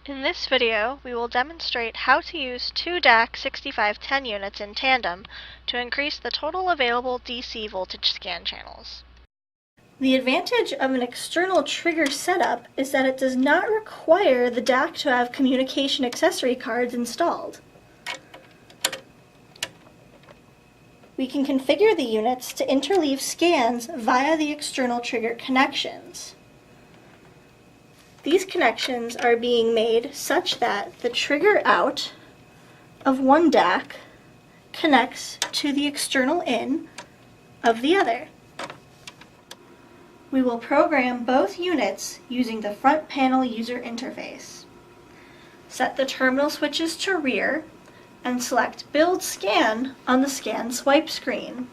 In this video, we will demonstrate how to use two DAQ 6510 units in tandem to increase the total available DC voltage scan channels. The advantage of an external trigger setup is that it does not require the DAQ to have communication accessory cards installed. We can configure the units to interleave scans via the external trigger connections. These connections are being made such that the trigger out of one DAQ connects to the external in of the other. We will program both units using the front panel user interface. Set the terminal switches to rear and select Build Scan on the Scan Swipe screen.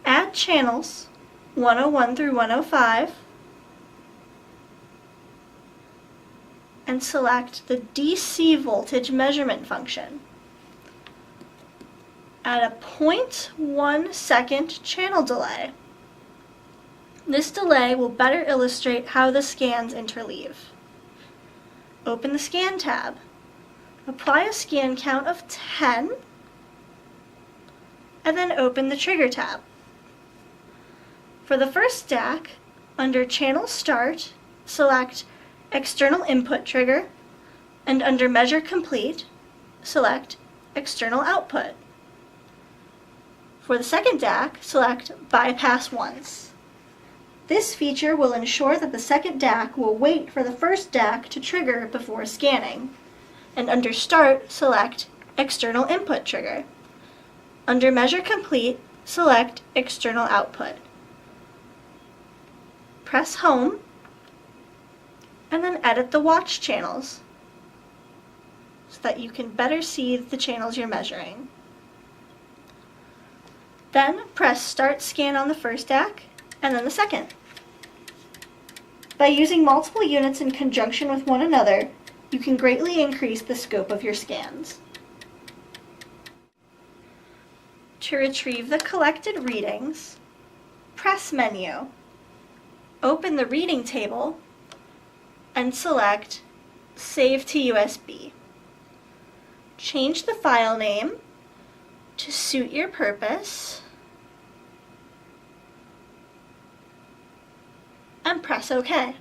Add channels 101 through 105 and select the DC voltage measurement function. Add a 0.1 second channel delay. This delay will better illustrate how the scans interleave. Open the Scan tab. Apply a scan count of 10, and then open the Trigger tab. For the first DAQ, under Channel Start, select External Input Trigger, and under Measure Complete, select External Output. For the second DAQ, select Bypass Once. This feature will ensure that the second DAQ will wait for the first DAQ to trigger before scanning. And under Start, select External Input Trigger. Under Measure Complete, select External Output. Press Home, and then edit the watch channels so that you can better see the channels you're measuring. Then press Start Scan on the first DAQ, and then the second. By using multiple units in conjunction with one another, you can greatly increase the scope of your scans. To retrieve the collected readings, press Menu, open the reading table, and select Save to USB. Change the file name to suit your purpose, and press OK.